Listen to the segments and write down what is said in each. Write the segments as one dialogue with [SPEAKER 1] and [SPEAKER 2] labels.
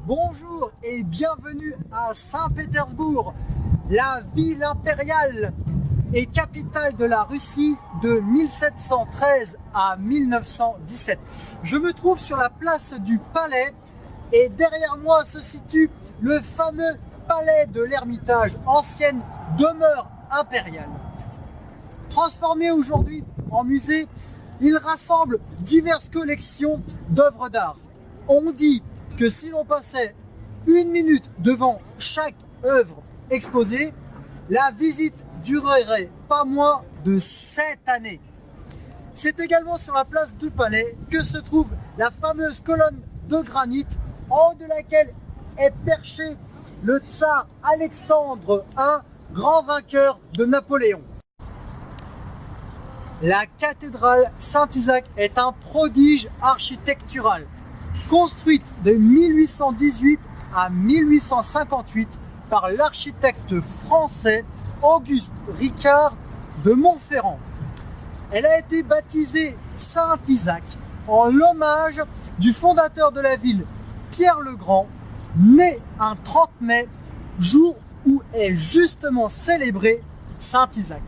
[SPEAKER 1] Bonjour et bienvenue à Saint-Pétersbourg, la ville impériale et capitale de la Russie de 1713 à 1917. Je me trouve sur la place du Palais et derrière moi se situe le fameux Palais de l'Ermitage, ancienne demeure impériale. Transformé aujourd'hui en musée, il rassemble diverses collections d'œuvres d'art. On dit que si l'on passait 1 minute devant chaque œuvre exposée, la visite durerait pas moins de 7 années. C'est également sur la place du Palais que se trouve la fameuse colonne de granit en haut de laquelle est perché le tsar Alexandre I, grand vainqueur de Napoléon. La cathédrale Saint-Isaac est un prodige architectural. Construite de 1818 à 1858 par l'architecte français Auguste Ricard de Montferrand. Elle a été baptisée Saint-Isaac en l'hommage du fondateur de la ville, Pierre le Grand, né un 30 mai, jour où est justement célébré Saint-Isaac.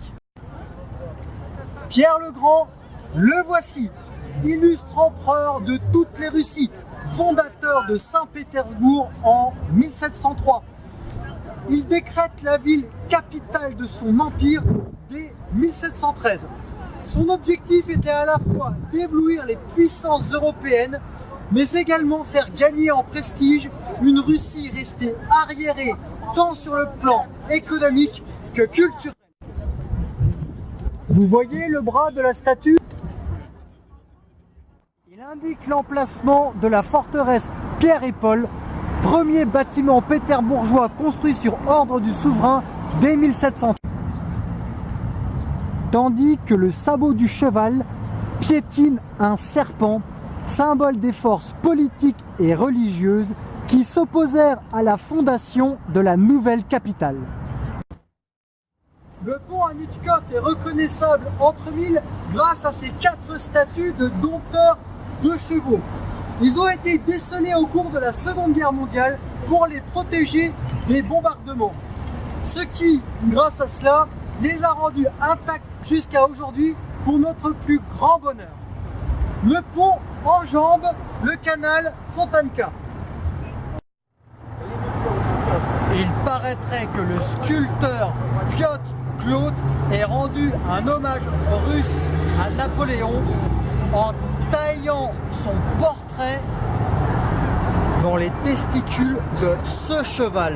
[SPEAKER 1] Pierre le Grand, le voici, illustre empereur de toutes les Russies, fondateur de Saint-Pétersbourg en 1703. Il décrète la ville capitale de son empire dès 1713. Son objectif était à la fois d'éblouir les puissances européennes, mais également faire gagner en prestige une Russie restée arriérée tant sur le plan économique que culturel. Vous voyez le bras de la statue ? Il indique l'emplacement de la forteresse Pierre et Paul, premier bâtiment pétersbourgeois construit sur ordre du souverain dès 1700. Tandis que le sabot du cheval piétine un serpent, symbole des forces politiques et religieuses qui s'opposèrent à la fondation de la nouvelle capitale. Le pont Anitkov est reconnaissable entre mille grâce à ses 4 statues de dompteurs de chevaux. Ils ont été décelés au cours de la Seconde Guerre mondiale pour les protéger des bombardements. Ce qui, grâce à cela, les a rendus intacts jusqu'à aujourd'hui pour notre plus grand bonheur. Le pont enjambe le canal Fontanka. Il paraîtrait que le sculpteur Piotr Claude ait rendu un hommage russe à Napoléon en taillant son portrait dans les testicules de ce cheval.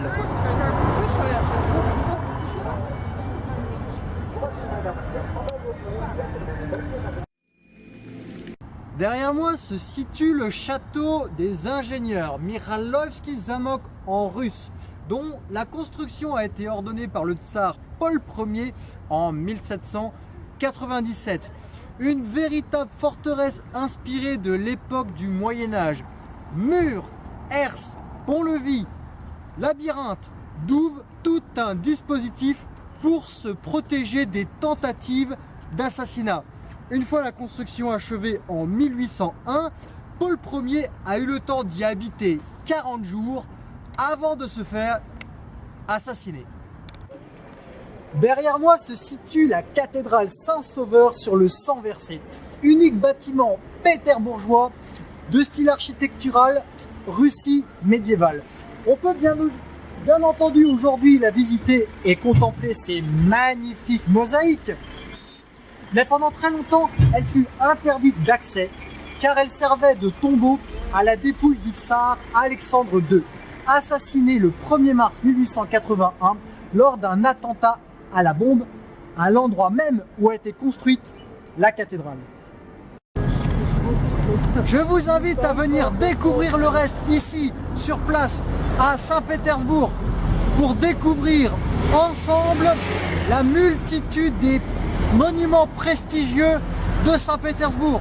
[SPEAKER 1] Derrière moi se situe le château des ingénieurs Mikhailovski Zamok en russe, dont la construction a été ordonnée par le tsar Paul Ier en 1797. Une véritable forteresse inspirée de l'époque du Moyen-Âge. Murs, herses, pont-levis, labyrinthe, douves, tout un dispositif pour se protéger des tentatives d'assassinat. Une fois la construction achevée en 1801, Paul Ier a eu le temps d'y habiter 40 jours avant de se faire assassiner. Derrière moi se situe la cathédrale Saint-Sauveur sur le sang versé, unique bâtiment pétersbourgeois de style architectural Russie médiévale. On peut bien entendu aujourd'hui la visiter et contempler ces magnifiques mosaïques, mais pendant très longtemps elle fut interdite d'accès car elle servait de tombeau à la dépouille du tsar Alexandre II, assassiné le 1er mars 1881 lors d'un attentat à la bombe à l'endroit même où a été construite la cathédrale. Je vous invite à venir découvrir le reste ici, sur place, à Saint-Pétersbourg, pour découvrir ensemble la multitude des monuments prestigieux de Saint-Pétersbourg.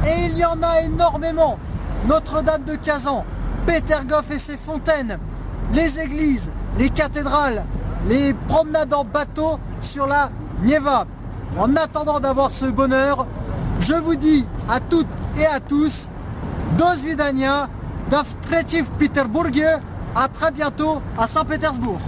[SPEAKER 1] Et il y en a énormément. Notre-Dame de Kazan, Petergof et ses fontaines, les églises, les cathédrales, les promenades en bateau sur la Nieva. En attendant d'avoir ce bonheur, je vous dis à toutes et à tous, do svidania, до встречи в Петербурге. À très bientôt à Saint-Pétersbourg.